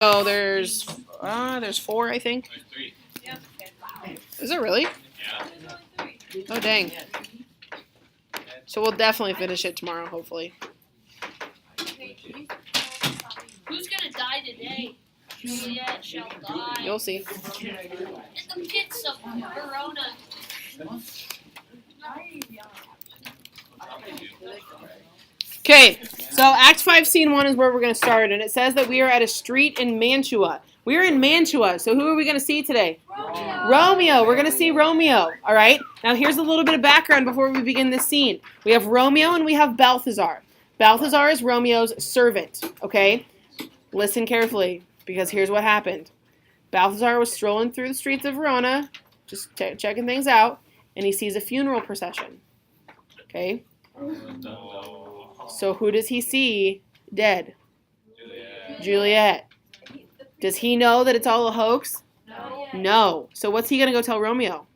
Oh, there's 4, I think. There's 3. Is it really? Yeah. Oh, dang. So we'll definitely finish it tomorrow, hopefully. Who's gonna die today? Juliet shall die. You'll see. In the pits of Verona. Okay, so Act 5, Scene 1 is where we're going to start, and it says that we are at a street in Mantua. We are in Mantua, so who are we going to see today? Romeo. We're going to see Romeo, all right? Now, here's a little bit of background before we begin this scene. We have Romeo and we have Balthazar. Balthazar is Romeo's servant, okay? Listen carefully, because here's what happened. Balthazar was strolling through the streets of Verona, just checking things out, and he sees a funeral procession, okay? So who does he see dead? Juliet. Does he know that it's all a hoax? No. So what's he going to go tell Romeo?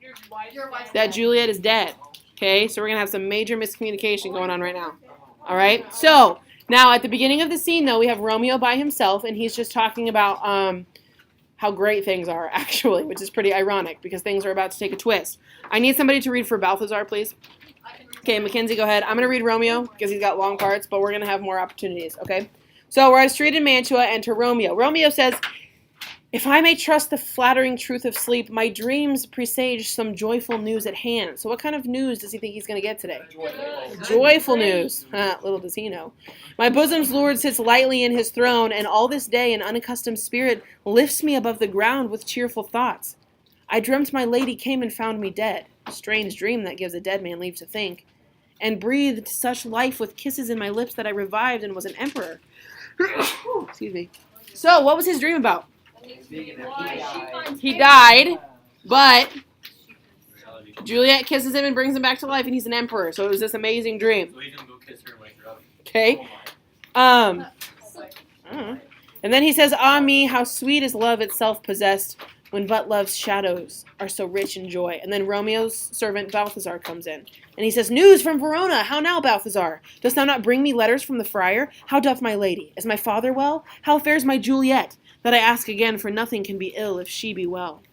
That Juliet is dead. Okay, so we're going to have some major miscommunication going on right now. All right, so now at the beginning of the scene, though, we have Romeo by himself, and he's just talking about how great things are, actually, which is pretty ironic because things are about to take a twist. I need somebody to read for Balthazar, please. Okay, Mackenzie, go ahead. I'm going to read Romeo because he's got long parts, but we're going to have more opportunities, okay? So we're at a street in Mantua. Enter Romeo. Romeo says, "If I may trust the flattering truth of sleep, my dreams presage some joyful news at hand." So what kind of news does he think he's going to get today? Joyful news. Little does he know. "My bosom's Lord sits lightly in his throne, and all this day an unaccustomed spirit lifts me above the ground with cheerful thoughts. I dreamt my lady came and found me dead. Strange dream that gives a dead man leave to think. And breathed such life with kisses in my lips that I revived and was an emperor." Excuse me. So, what was his dream about? He died, but Juliet kisses him and brings him back to life, and he's an emperor. So it was this amazing dream. So he's going to go kiss her and wake her up. Okay. And then he says, "Ah me, how sweet is love itself possessed, when but love's shadows are so rich in joy." And then Romeo's servant Balthazar comes in. And he says, "News from Verona. How now, Balthazar? Dost thou not bring me letters from the friar? How doth my lady? Is my father well? How fares my Juliet? That I ask again, for nothing can be ill if she be well."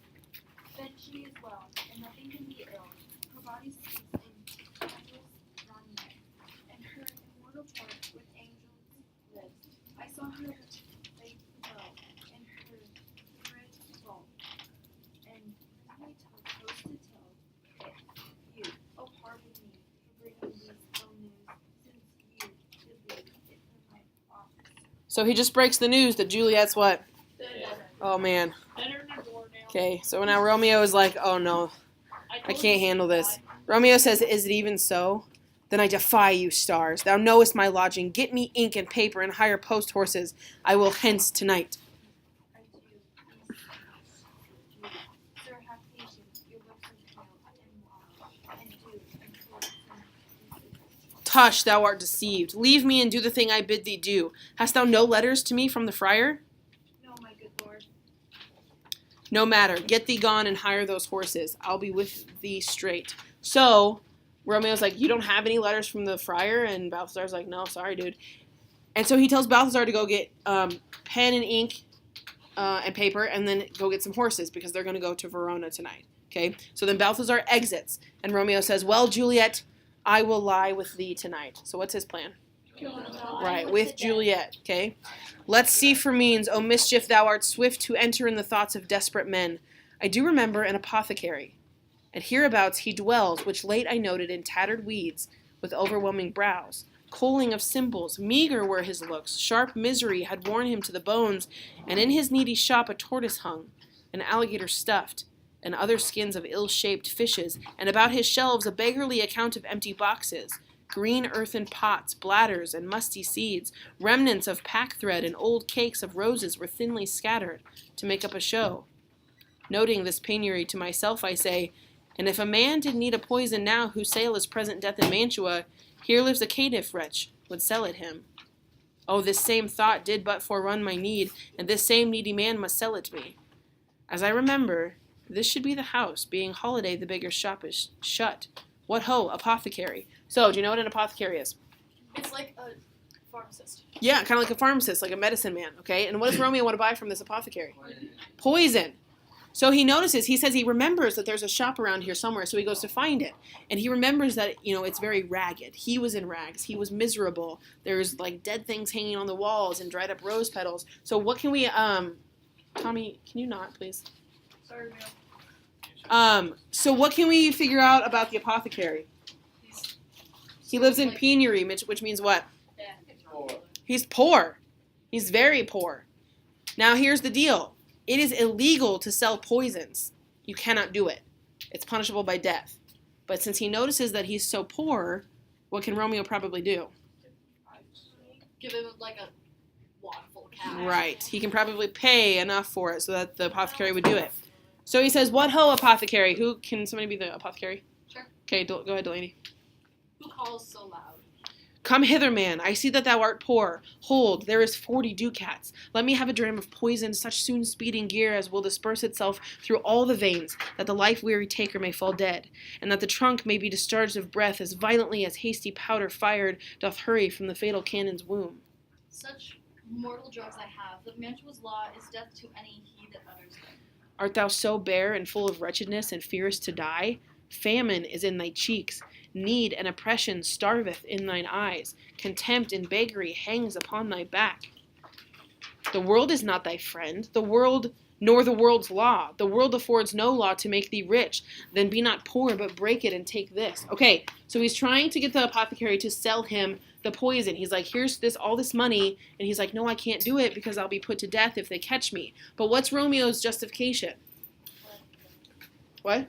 That she is well, and nothing can be ill. Her body sleeps in candles non-night, and her immortal part with angels lives. I saw her face below, and her thread vault, and my tongue goes to tell you. Oh, pardon me for bringing these ill news, since you did leave it in my office. So he just breaks the news that Juliet's what? Oh, man. Okay, so now Romeo is like, "Oh, no, I can't handle this." Romeo says, "Is it even so? Then I defy you, stars. Thou knowest my lodging. Get me ink and paper and hire post horses. I will hence tonight." I do, sir, have patience. Your lips are pale and wan, and do implore some peace. "Tush, thou art deceived. Leave me and do the thing I bid thee do. Hast thou no letters to me from the friar?" No, my good lord. "No matter. Get thee gone and hire those horses. I'll be with thee straight." So Romeo's like, "You don't have any letters from the friar?" And Balthazar's like, "No, sorry, dude." And so he tells Balthazar to go get pen and ink and paper, and then go get some horses because they're going to go to Verona tonight. Okay? So then Balthazar exits, and Romeo says, "Well, Juliet, I will lie with thee tonight." So what's his plan? Right, with Juliet, okay? "Let's see for means, O mischief, thou art swift to enter in the thoughts of desperate men. I do remember an apothecary, and hereabouts he dwells, which late I noted in tattered weeds, with overwhelming brows, coaling of simples, meager were his looks, sharp misery had worn him to the bones, and in his needy shop a tortoise hung, an alligator stuffed, and other skins of ill-shaped fishes, and about his shelves a beggarly account of empty boxes, green earthen pots, bladders, and musty seeds, remnants of pack-thread and old cakes of roses were thinly scattered to make up a show. Noting this penury to myself, I say, and if a man did need a poison now whose sale is present death in Mantua, here lives a caitiff wretch, would sell it him. Oh, this same thought did but forerun my need, and this same needy man must sell it me. As I remember, this should be the house, being holiday the beggar's shop is shut. What ho, apothecary. So, do you know what an apothecary is? It's like pharmacist. Yeah, kind of like a pharmacist, like a medicine man, okay? And what does Romeo want to buy from this apothecary? Poison. So he notices, he says he remembers that there's a shop around here somewhere, so he goes to find it. And he remembers that, it's very ragged. He was in rags. He was miserable. There's, like, dead things hanging on the walls and dried up rose petals. So what can we, Tommy, can you not, please? Sorry, ma'am. So what can we figure out about the apothecary? He lives in penury, which means what? He's poor. He's very poor. Now, here's the deal. It is illegal to sell poisons. You cannot do it. It's punishable by death. But since he notices that he's so poor, what can Romeo probably do? Give him like a wad full of cash. Right. He can probably pay enough for it so that the apothecary would do it. So he says, "What ho, apothecary?" Can somebody be the apothecary? Sure. Okay, go ahead, Delaney. Who calls so loud? "Come hither, man. I see that thou art poor. Hold, there is 40 ducats. Let me have a dram of poison, such soon speeding gear as will disperse itself through all the veins, that the life-weary taker may fall dead, and that the trunk may be discharged of breath as violently as hasty powder fired doth hurry from the fatal cannon's womb." Such mortal drugs I have. The Mantua's law is death to any he that utters them. "Art thou so bare and full of wretchedness and fearest to die? Famine is in thy cheeks. Need and oppression starveth in thine eyes. Contempt and beggary hangs upon thy back. The world is not thy friend, the world nor the world's law. The world affords no law to make thee rich. Then be not poor, but break it and take this." Okay, so he's trying to get the apothecary to sell him the poison. He's like, "Here's all this money," and he's like, "No, I can't do it because I'll be put to death if they catch me." But what's Romeo's justification? What?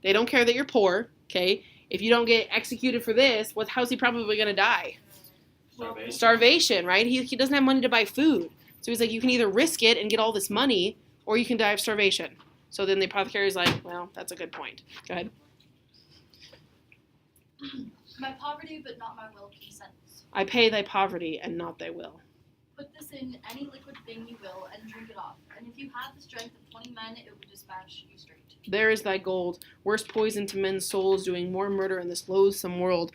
They don't care that you're poor, okay? If you don't get executed for this, how's he probably going to die? Starvation, right? He doesn't have money to buy food. So he's like, you can either risk it and get all this money, or you can die of starvation. So then the apothecary's like, well, that's a good point. Go ahead. My poverty, but not my will, consents. "I pay thy poverty and not thy will." Put this in any liquid thing you will, and drink it off. And if you have the strength of 20 men, it will dispatch you straight. "There is thy gold, worst poison to men's souls, doing more murder in this loathsome world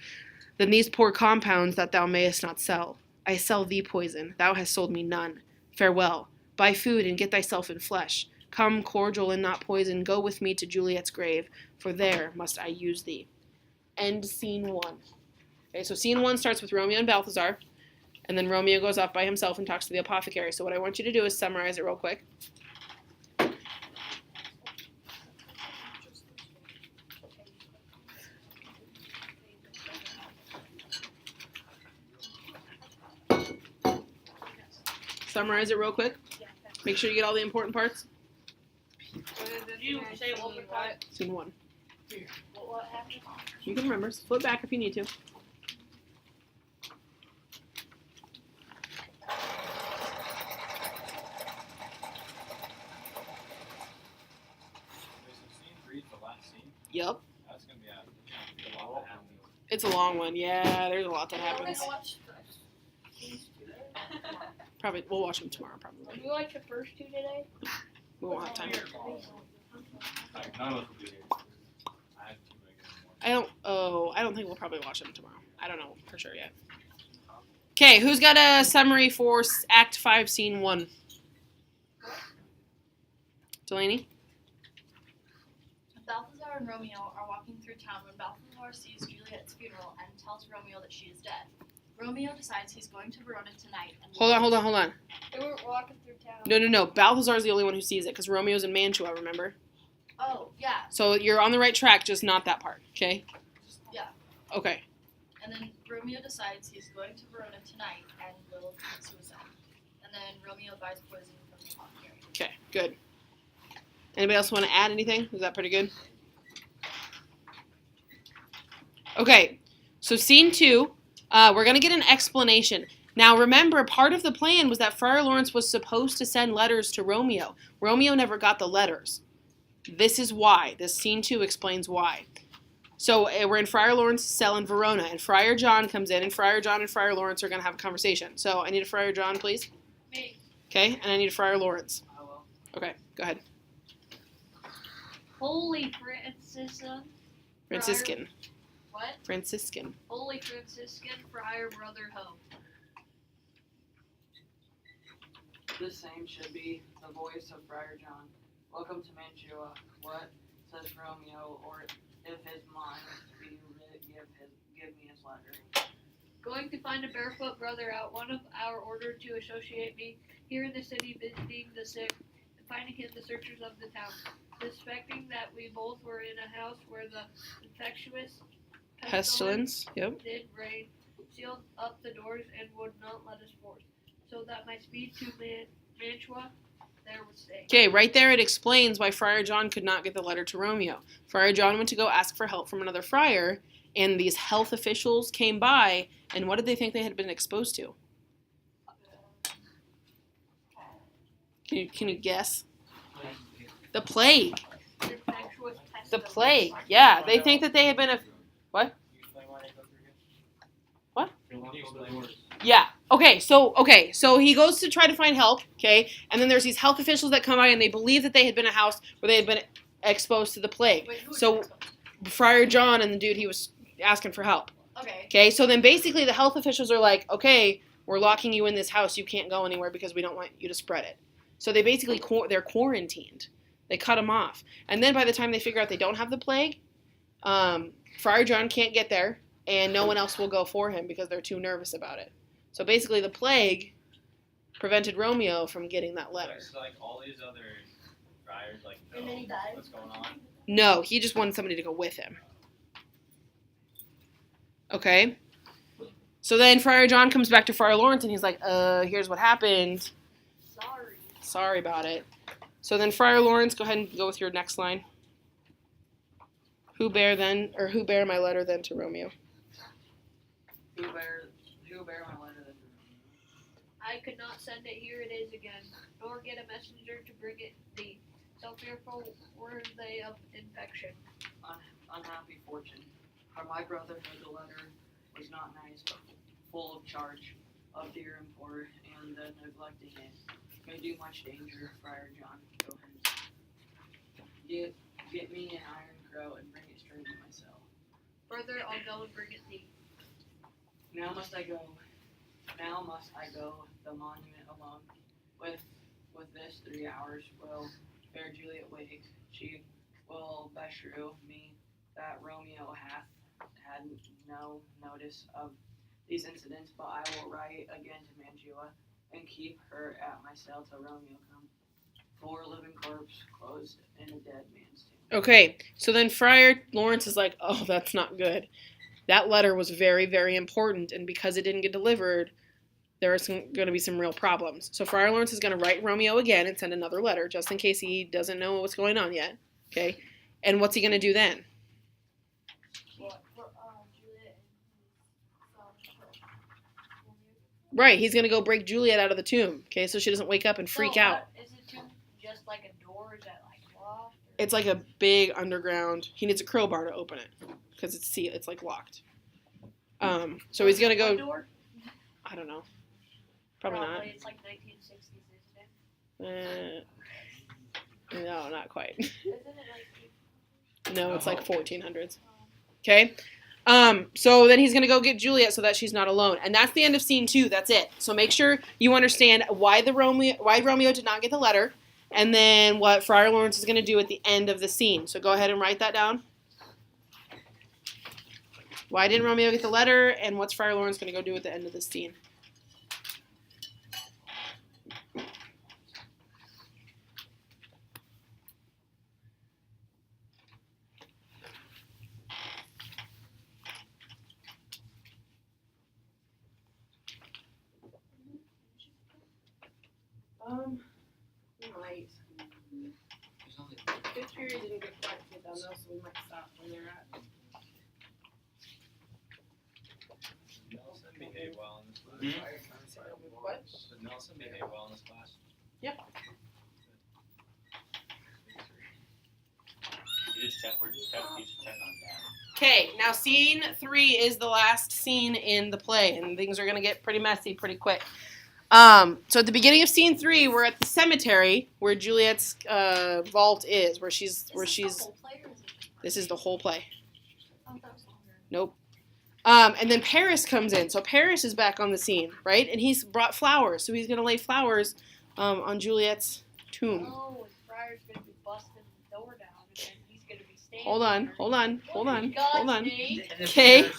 than these poor compounds that thou mayest not sell. I sell thee poison, thou hast sold me none. Farewell, buy food and get thyself in flesh. Come, cordial and not poison, go with me to Juliet's grave, for there must I use thee." End scene 1. Okay, so scene 1 starts with Romeo and Balthazar, and then Romeo goes off by himself and talks to the apothecary. So what I want you to do is summarize it real quick. Summarize it real quick. Make sure you get all the important parts. Did you say it one more time? Scene 1. What happened? You can remember. Flip back if you need to. Scene 3 is the last scene. Yep. That's gonna be a lot that happens. It's a long one. Yeah, there's a lot that happens. Probably we'll watch them tomorrow. Probably Did we watch the first two today? we won't have time. Like, none of us will be here. I have to make it more. I don't think we'll probably watch them tomorrow. I don't know for sure yet. Okay, who's got a summary for Act 5, Scene 1? Delaney? Balthazar and Romeo are walking through town when Balthazar sees Juliet's funeral and tells Romeo that she is dead. Romeo decides he's going to Verona tonight. And Hold on. They were walking through town. No. Balthazar's the only one who sees it because Romeo's in Mantua, remember? Oh, yeah. So you're on the right track, just not that part, okay? Yeah. Okay. And then Romeo decides he's going to Verona tonight and will commit suicide. And then Romeo buys poison from the apothecary. Okay, good. Anybody else want to add anything? Is that pretty good? Okay, so Scene 2, we're going to get an explanation. Now, remember, part of the plan was that Friar Lawrence was supposed to send letters to Romeo. Romeo never got the letters. This is why. This Scene 2 explains why. So we're in Friar Lawrence's cell in Verona, and Friar John comes in, and Friar John and Friar Lawrence are going to have a conversation. So I need a Friar John, please. Me. Okay, and I need a Friar Lawrence. I will. Okay, go ahead. Holy Franciscan. Franciscan. What? Franciscan. Holy Franciscan Friar Brother Ho. This same should be the voice of Friar John. Welcome to Mantua. What says Romeo, or if his mind be writ, give me his letter. Going to find a barefoot brother out, one of our order to associate me here in the city, visiting the sick, and finding him the searchers of the town, suspecting that we both were in a house where the infectious Pestilence. Yep. did reign, sealed up the doors and would not let us forth, so that my speed to Mantua there would stay. Okay, right there it explains why Friar John could not get the letter to Romeo. Friar John went to go ask for help from another friar, and these health officials came by, and what did they think they had been exposed to? Can you guess? The plague. Infectious The pestilence. plague. Yeah, they think that they had been a what? Can you explain why they go through here? What? Can you explain where? Yeah. Okay, so he goes to try to find help, okay? And then there's these health officials that come by and they believe that they had been a house where they had been exposed to the plague. Wait, who is So that? Friar John and the dude he was asking for help. Okay. Okay, so then basically the health officials are like, okay, we're locking you in this house. You can't go anywhere because we don't want you to spread it. So they basically they're quarantined. They cut them off, and then by the time they figure out they don't have the plague, Friar John can't get there, and no one else will go for him because they're too nervous about it. So basically, the plague prevented Romeo from getting that letter. It's like all these other friars, like, know And then he died. what's going on. No, he just wanted somebody to go with him. Okay. So then Friar John comes back to Friar Lawrence and he's like, here's what happened. Sorry. Sorry about it. So then Friar Lawrence, go ahead and go with your next line. Who bear my letter then to Romeo? Who bear my letter then? I could not send it, here it is again, nor get a messenger to bring it thee. So fearful were they of infection. Unhappy fortune. For my brother heard the letter was not nice, but full of charge of dear and poor, and the neglecting it may do much danger. Friar John, go hence. Get me an iron crow and bring it straight to my cell. Further, I'll go and bring it thee. Now must I go the monument alone. With this 3 hours will fair Juliet wake. She will beshrew me that Romeo hath had no notice of these incidents, but I will write again to Mantua and keep her at my cell till Romeo come. For a living corpse closed in a dead man's tomb. Okay, so then Friar Lawrence is like, oh, that's not good. That letter was very, very important, and because it didn't get delivered, there are going to be some real problems. So Friar Lawrence is going to write Romeo again and send another letter, just in case he doesn't know what's going on yet. Okay, and what's he going to do then? What, for, Juliet and his, Right, he's going to go break Juliet out of the tomb, okay, so she doesn't wake up and freak out. Is it just like a door? Is that like locked? It's like a big underground. He needs a crowbar to open it because it's like locked. So he's going to One go, door? I don't know. Probably not. It's like 1960s, isn't it? No, not quite. Isn't it like No, it's like 1400s. Okay. So then he's gonna go get Juliet so that she's not alone, and that's the end of scene 2. That's it. So make sure you understand why Romeo did not get the letter, and then what Friar Lawrence is gonna do at the end of the scene. So go ahead and write that down. Why didn't Romeo get the letter, and what's Friar Lawrence gonna go do at the end of the scene? Right. Fifth period didn't get quite get done though, so we might stop when they're at. Nelson behaved well in this class. What? Did Nelson behave well in this class? Yep. You just check on that. Okay, now scene 3 is the last scene in the play, and things are gonna get pretty messy pretty quick. So at the beginning of scene 3, we're at the cemetery where Juliet's vault is, where she's. This is the whole play. Nope. And then Paris comes in. So Paris is back on the scene, right? And he's brought flowers. So he's gonna lay flowers on Juliet's tomb. Oh, and Friar's gonna be busting the door down, and then he's gonna be standing. Hold on, there. hold on, hold on, God, hold on. Nate. Okay.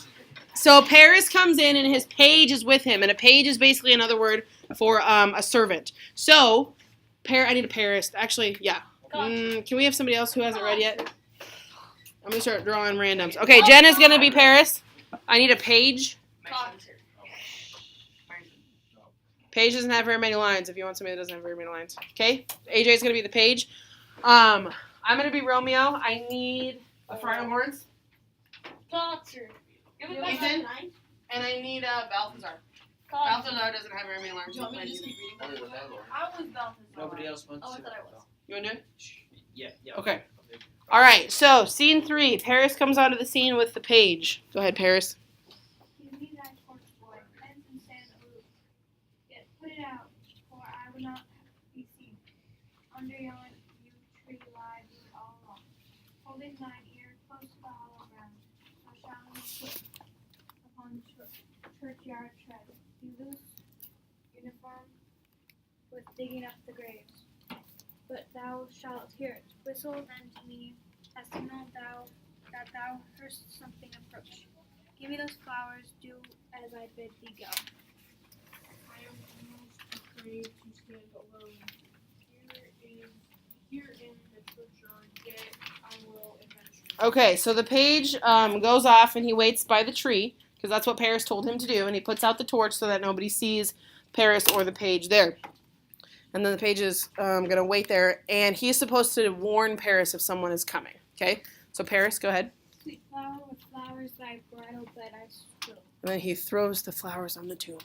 So Paris comes in and his page is with him, and a page is basically another word for a servant. So, I need a Paris. Actually, yeah. Can we have somebody else who hasn't read yet? I'm gonna start drawing randoms. Okay, Jen is gonna be Paris. I need a page. Page doesn't have very many lines. If you want somebody that doesn't have very many lines, okay. AJ is gonna be the page. I'm gonna be Romeo. I need a Friar Lawrence. Gotzer. Give it back Ethan? that line. And I need Balthazar. Gotzer. Balthazar doesn't have very many lines. Do you want me to just keep reading? I was Balthazar. I was Balthazar. Nobody else wants Oh, I to. thought I was. You wanna do it? Yeah. Okay. All right. So scene 3. Paris comes onto the scene with the page. Go ahead, Paris. Give me thy torch, boy, and some sand aloof. Yet put it out, for I would not be seen. Under yon yew tree lie we all alone. Holding thine ear close to the hollow ground, so shall we put upon churchyard tread. Be loose, uniform, with digging up the graves. But thou shalt hear it. Whistle then to me, as signal that thou hearst something approach. Give me those flowers, do as I bid thee go. I am almost afraid to stand alone. Here in the churchyard, yet I will eventually. Okay. So the page goes off and he waits by the tree because that's what Paris told him to do, and he puts out the torch so that nobody sees Paris or the page there. And then the page is gonna wait there, and he's supposed to warn Paris if someone is coming. Okay. So Paris, go ahead. Sweet flower with flowers thy bridal bed I strew. And then he throws the flowers on the tomb.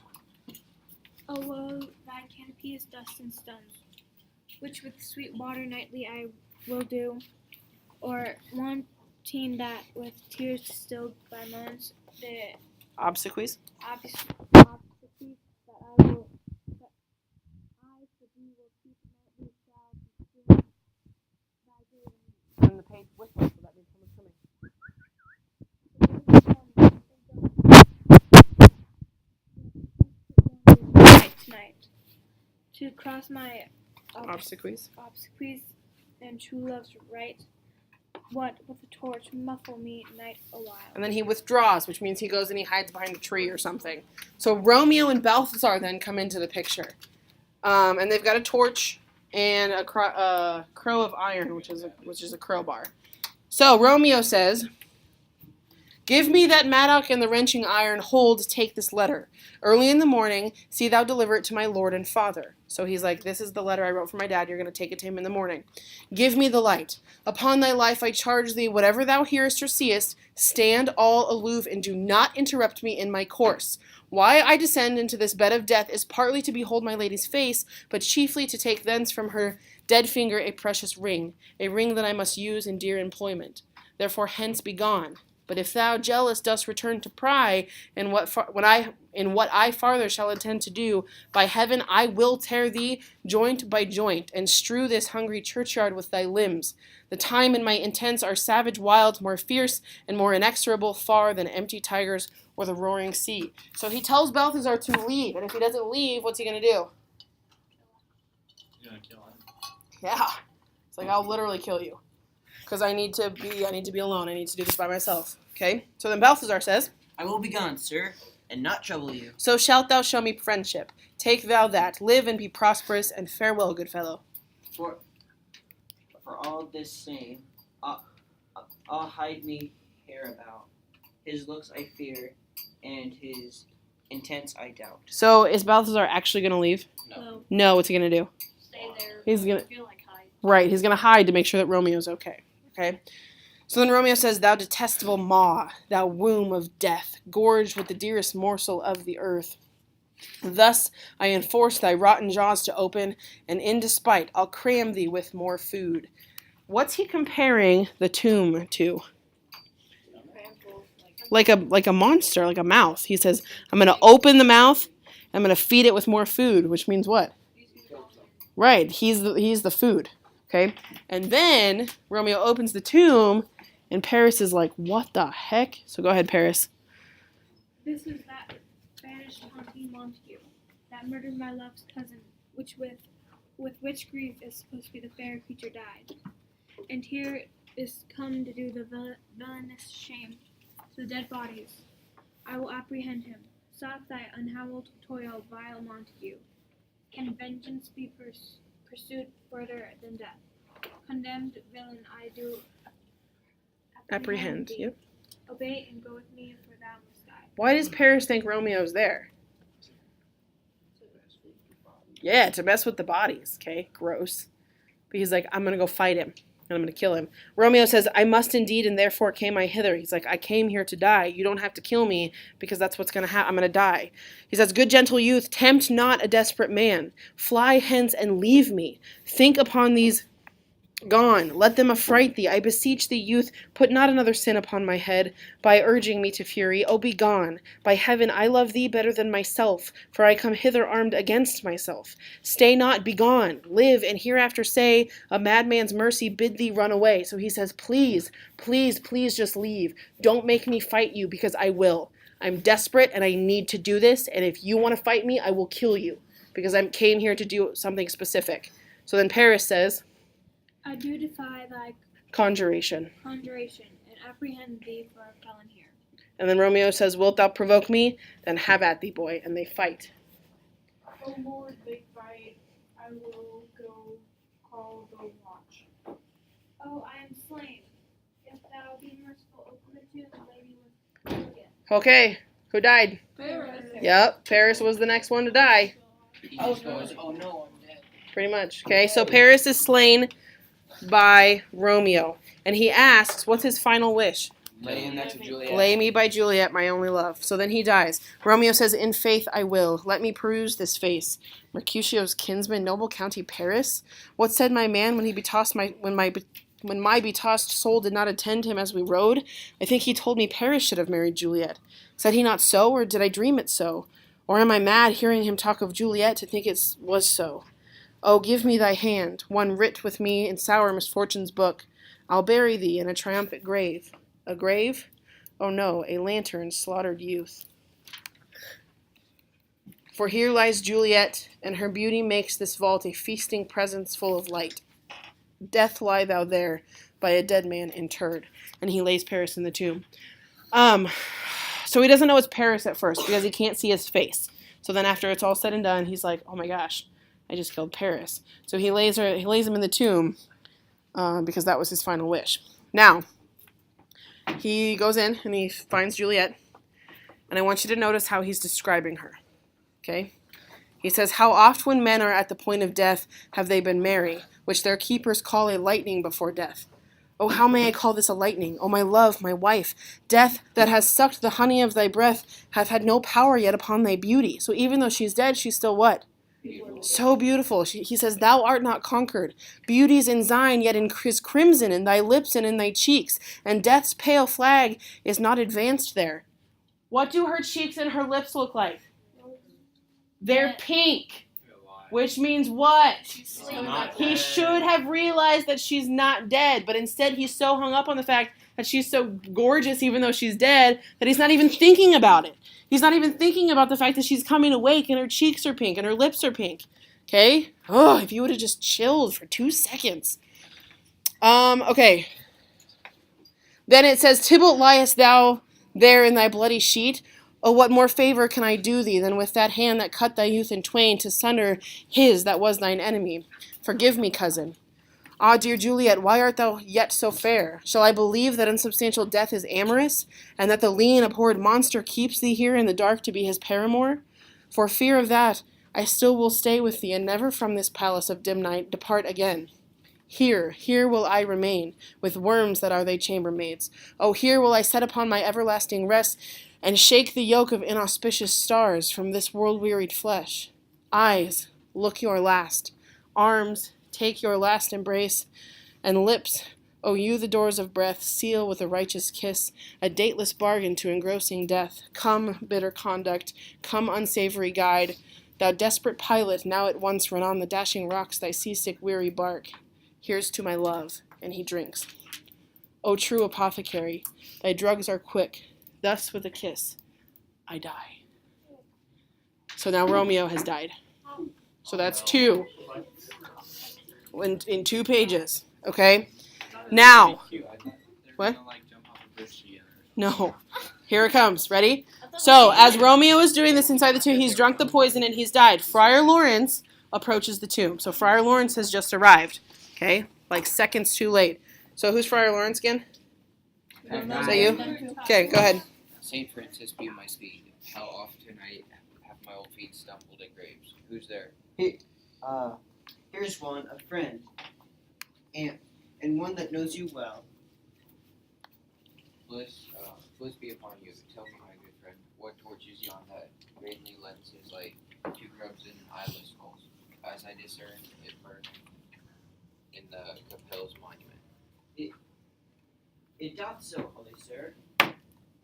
Oh woe, thy canopy is dust and stones, which with sweet water nightly I will do, or wanting that with tears distilled by moans, the Obsequies. obsequies that I will, that I for thee will keep nightly shall be thy grave. And the page whistles, so that means someone's coming. Tonight, to cross my Obsequies. obsequies and true love's right. What with a torch muffle me night awhile. And then he withdraws, which means he goes and he hides behind a tree or something. So Romeo and Balthazar then come into the picture. And they've got a torch and a crow of iron, which is a crowbar. So Romeo says, "Give me that mattock and the wrenching iron. Hold, take this letter. Early in the morning, see thou deliver it to my lord and father." So he's like, this is the letter I wrote for my dad. You're going to take it to him in the morning. "Give me the light. Upon thy life I charge thee, whatever thou hearest or seest, stand all aloof and do not interrupt me in my course. Why I descend into this bed of death is partly to behold my lady's face, but chiefly to take thence from her dead finger a precious ring, a ring that I must use in dear employment. Therefore hence be gone. But if thou, jealous, dost return to pry in what I farther shall intend to do, by heaven I will tear thee joint by joint, and strew this hungry churchyard with thy limbs. The time and my intents are savage, wild, more fierce, and more inexorable far than empty tigers or the roaring sea." So he tells Balthazar to leave, and if he doesn't leave, what's he going to do? You're gonna kill him. Yeah. It's like, I'll literally kill you. Because I need to be alone. I need to do this by myself. Okay? So then Balthazar says, I will be gone, sir, and not trouble you. "So shalt thou show me friendship. Take thou that. Live and be prosperous, and farewell, good fellow." For all this same, I'll hide me hereabout. His looks I fear, and his intents I doubt. So is Balthazar actually going to leave? No. No, what's he going to do? Stay there. He's gonna- I feel like hide. Right, he's going to hide to make sure that Romeo's okay. Okay? So then Romeo says, "Thou detestable maw, thou womb of death, gorged with the dearest morsel of the earth. Thus I enforce thy rotten jaws to open, and in despite I'll cram thee with more food." What's he comparing the tomb to? Like a monster, like a mouth. He says, "I'm going to open the mouth, I'm going to feed it with more food," which means what? Right, he's the food. Okay? And then Romeo opens the tomb, and Paris is like, "What the heck?" So go ahead, Paris. This is that banished Pompey Montague, that murdered my love's cousin, which with with which grief is supposed to be the fair creature died. And here is come to do the villainous shame to the dead bodies. I will apprehend him. Stop thy unhallowed toil, vile Montague. Can vengeance be pursued further than death? Condemned villain, I do Apprehend. thee. Yep. Obey and go with me, for thou must die. Why does Paris think Romeo's there? Yeah, to mess with the bodies. Okay, gross. But he's like, I'm gonna go fight him, and I'm gonna kill him. Romeo says, I must indeed, and therefore came I hither. He's like, I came here to die. You don't have to kill me, because that's what's gonna happen. I'm gonna die. He says, good gentle youth, tempt not a desperate man. Fly hence and leave me. Think upon these gone. Let them affright thee. I beseech thee, youth, put not another sin upon my head, by urging me to fury. O be gone. By heaven, I love thee better than myself, for I come hither armed against myself. Stay not, be gone. Live, and hereafter say, a madman's mercy bid thee run away. So he says, please, please, please just leave. Don't make me fight you, because I will. I'm desperate, and I need to do this, and if you want to fight me, I will kill you, because I came here to do something specific. So then Paris says, I do defy thy conjuration. conjuration, and apprehend thee for a felon here. And then Romeo says, wilt thou provoke me? Then have at thee, boy. And they fight. O Lord, they fight. I will go call the watch. Oh, I am slain. If thou be merciful, open the tomb and lay me with Juliet. Okay, who died? Paris. Yep, Paris was the next one to die. He just goes, oh no, I'm dead. Pretty much. Okay, so Paris is slain by Romeo. And he asks, what's his final wish? Lay him next to Juliet. Lay me by Juliet, my only love. So then he dies. Romeo says, in faith I will. Let me peruse this face. Mercutio's kinsman, noble county Paris? What said my man when he betossed when my betossed soul did not attend him as we rode? I think he told me Paris should have married Juliet. Said he not so, or did I dream it so? Or am I mad hearing him talk of Juliet to think it was so? Oh, give me thy hand, one writ with me in sour misfortune's book. I'll bury thee in a triumphant grave. A grave? Oh no, a lantern, slaughtered youth. For here lies Juliet, and her beauty makes this vault a feasting presence full of light. Death lie thou there, by a dead man interred. And he lays Paris in the tomb. So he doesn't know it's Paris at first, because he can't see his face. So then after it's all said and done, he's like, oh my gosh, I just killed Paris. So he lays him in the tomb, because that was his final wish. Now, he goes in and he finds Juliet, and I want you to notice how he's describing her. Okay? He says, how oft when men are at the point of death have they been merry, which their keepers call a lightning before death. Oh, how may I call this a lightning? Oh, my love, my wife, death that has sucked the honey of thy breath hath had no power yet upon thy beauty. So even though she's dead, she's still what? Beautiful. So beautiful. He says, thou art not conquered. Beauty's in thine, yet is crimson in thy lips and in thy cheeks, and death's pale flag is not advanced there. What do her cheeks and her lips look like? They're pink. Which means what? He should have realized that she's not dead, but instead he's so hung up on the fact that she's so gorgeous even though she's dead that he's not even thinking about it. He's not even thinking about the fact that she's coming awake and her cheeks are pink and her lips are pink. Okay? Oh, if you would have just chilled for 2 seconds. Okay. Then it says, Tybalt liest thou there in thy bloody sheet. Oh, what more favor can I do thee than with that hand that cut thy youth in twain to sunder his that was thine enemy? Forgive me, cousin. Ah, dear Juliet, why art thou yet so fair? Shall I believe that unsubstantial death is amorous, and that the lean, abhorred monster keeps thee here in the dark to be his paramour? For fear of that, I still will stay with thee, and never from this palace of dim night depart again. Here will I remain, with worms that are thy chambermaids. Oh, here will I set upon my everlasting rest, and shake the yoke of inauspicious stars from this world-wearied flesh. Eyes, look your last. Arms, take your last embrace. And lips, O you the doors of breath, seal with a righteous kiss, a dateless bargain to engrossing death. Come, bitter conduct, come, unsavory guide, thou desperate pilot, now at once run on the dashing rocks thy seasick weary bark. Here's to my love, and he drinks. O true apothecary, thy drugs are quick, thus with a kiss, I die. So now Romeo has died. So that's 2. in 2 pages. Okay. Now, Cute. I thought they were What? gonna, like, jump off a bridge together. no. Here it comes. Ready? So, as Romeo is doing this inside the tomb, he's drunk the poison and he's died. Friar Lawrence approaches the tomb. So, Friar Lawrence has just arrived. Okay? Like seconds too late. So, who's Friar Lawrence again? Is that you? Okay, go ahead. Saint Francis be my speed. How often I have my old feet stumbled in graves. Who's there? Here's one, a friend, and one that knows you well. Bliss be upon you. Tell me, my good friend, what torches yon that vainly lenses like 2 grubs in eyeless skulls, as I discern it burning in the Capel's monument. It doth so, holy sir.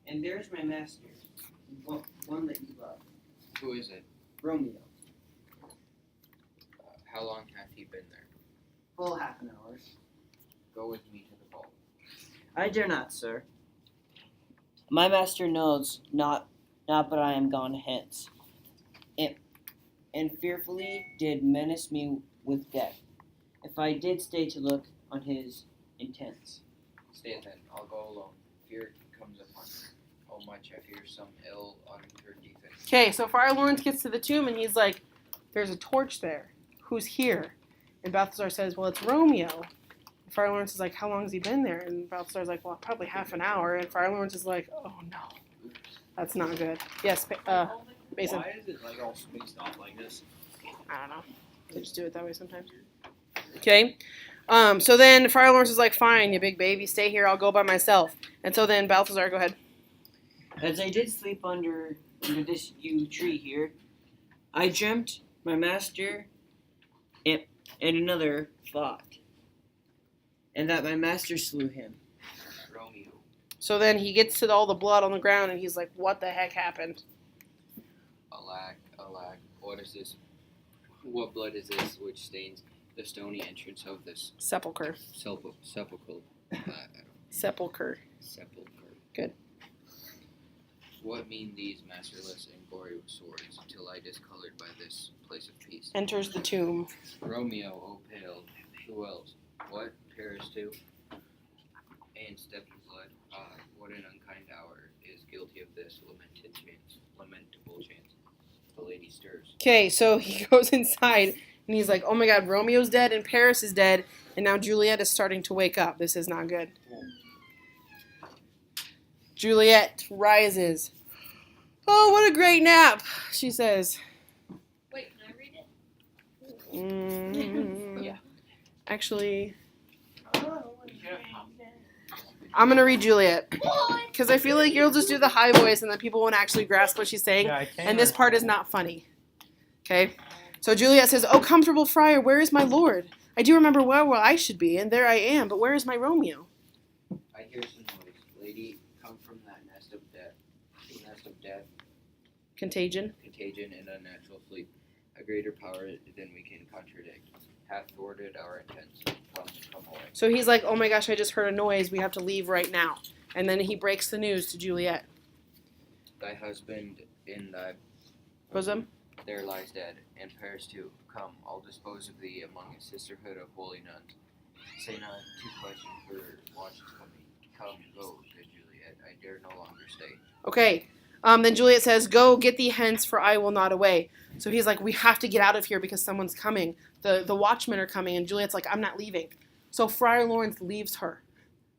And there's my master, one that you love, Who is it? Romeo. How long hath he been there? Full half an hour. Go with me to the vault. I dare not, sir. My master knows not but I am gone hence, and fearfully did menace me with death, if I did stay to look on his intents. Stay then, I'll go alone. Fear comes upon me. Oh much I fear some ill unturned defense. Okay, so Friar Lawrence gets to the tomb and he's like, there's a torch there. Who's here? And Balthazar says, well, it's Romeo. And Friar Lawrence is like, how long has he been there? And Balthazar's like, well, probably half an hour. And Friar Lawrence is like, oh no, that's not good. Yes, Basin. Why is it like all spaced off like this? I don't know. They just do it that way sometimes. Okay. So then Friar Lawrence is like, fine, you big baby, stay here, I'll go by myself. And so then Balthazar, go ahead. As I did sleep under this yew tree here, I dreamt my master and another fought, and that my master slew him. Romeo. So then he gets to all the blood on the ground and he's like, what the heck happened? Alack, alack, what is this? What blood is this which stains the stony entrance of this Sepulcher. sepulchre? Sepulcher. Sepulchre. Good. What mean these masterless and gory swords till I discolored by this place of peace? Enters the tomb. Romeo, O pale, who else? What, Paris too? And stepped in blood, what an unkind hour is guilty of this lamentable chance. The lady stirs. Okay, so he goes inside and he's like, oh my god, Romeo's dead and Paris is dead, and now Juliet is starting to wake up. This is not good. Juliet rises. Oh, what a great nap, she says. Wait, can I read it? Yeah. Actually, I'm going to read Juliet. Because I feel like you'll just do the high voice and then people won't actually grasp what she's saying. And this part is not funny. Okay? So Juliet says, oh, comfortable friar, where is my lord? I do remember where I should be, and there I am, but where is my Romeo? I hear some noise. Lady, come from that nest of death. Contagion. Contagion and unnatural sleep. A greater power than we can contradict hath thwarted our intents. Come away. So he's like, oh my gosh, I just heard a noise. We have to leave right now. And then he breaks the news to Juliet. Thy husband in thy Bosom. there lies dead, and Paris too. Come, I'll dispose of thee among a sisterhood of holy nuns. Say not too question, for watch is coming. Come, go, good Juliet. I dare no longer stay. Okay. Then Juliet says, go, get thee hence, for I will not away. So he's like, we have to get out of here because someone's coming. The watchmen are coming. And Juliet's like, I'm not leaving. So Friar Lawrence leaves her.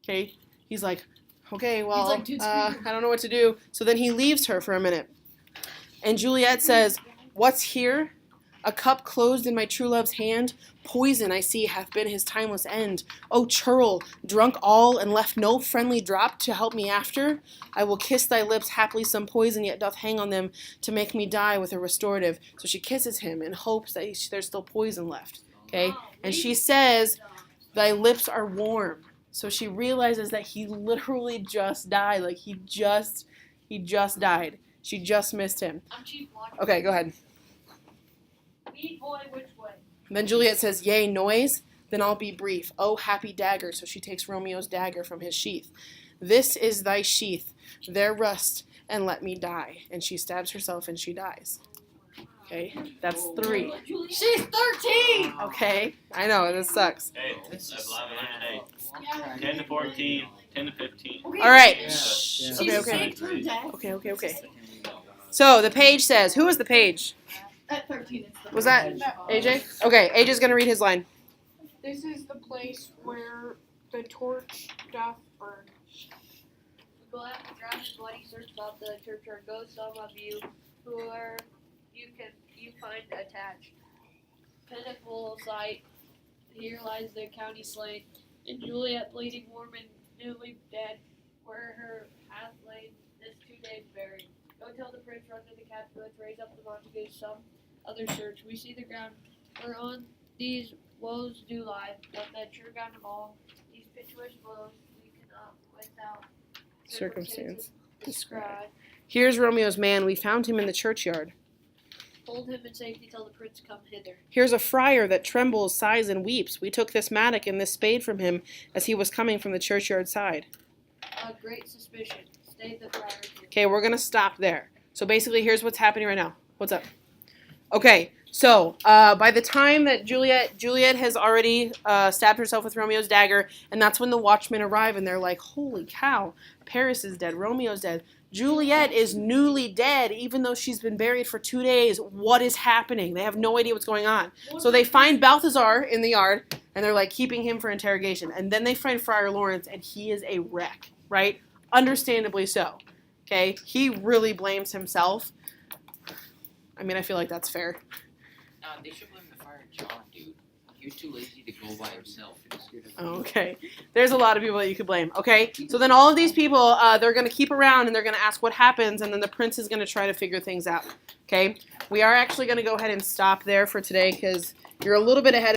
Okay? He's like, okay, well, like, "Dude, screw you." I don't know what to do. So then he leaves her for a minute. And Juliet says, what's here? A cup closed in my true love's hand. Poison, I see, hath been his timeless end. O churl, drunk all and left no friendly drop to help me after. I will kiss thy lips, haply some poison yet doth hang on them to make me die with a restorative. So she kisses him in hopes that there's still poison left. Okay? And she says, thy lips are warm. So she realizes that he literally just died. Like he just died. She just missed him. I'm Chief Watcher. Okay, go ahead. Mead boy, which way? Then Juliet says, yea, noise, then I'll be brief. Oh, happy dagger. So she takes Romeo's dagger from his sheath. This is thy sheath. There rust, and let me die. And she stabs herself and she dies. Okay, that's 3. She's 13! Okay, I know, this sucks. Hey, that's 11 and 8. 10 to 14, 10 to 15. All right. Yeah. Shh. Yeah. Okay, okay. Okay. Okay. So the page says, who was the page? At 13, it's the Was that AJ? Okay, AJ's gonna read his line. This is the place where the torch doth burn. Go out and drive and bloody search about the churchyard. Go some of you who are you find attached. Pitiful sight. Here lies the county slain, and Juliet bleeding warm and newly dead, where her hath lain this 2 days buried. Go tell the prince, run to the Capulets, raise up the Montagues, some other search. We see the ground whereon these woes do lie, but the true ground of all these piteous woes we cannot without Circumstance describe. Here's Romeo's man. We found him in the churchyard. Hold him in safety till the prince come hither. Here's a friar that trembles, sighs, and weeps. We took this mattock and this spade from him as he was coming from the churchyard side. A great suspicion. Stay the friar here. Okay, we're gonna stop there. So basically, here's what's happening right now. What's up? Okay, so by the time that Juliet has already stabbed herself with Romeo's dagger, and that's when the watchmen arrive, and they're like, "Holy cow! Paris is dead. Romeo's dead. Juliet is newly dead, even though she's been buried for 2 days. What is happening? They have no idea what's going on. So they find Balthazar in the yard, and they're like keeping him for interrogation. And then they find Friar Lawrence, and he is a wreck, right? Understandably so. Okay, he really blames himself. I mean, I feel like that's fair. They should blame the Friar John, dude. He was too lazy to go by himself. Okay, there's a lot of people that you could blame. Okay, so then all of these people, they're going to keep around and they're going to ask what happens, and then the prince is going to try to figure things out. Okay, we are actually going to go ahead and stop there for today because you're a little bit ahead.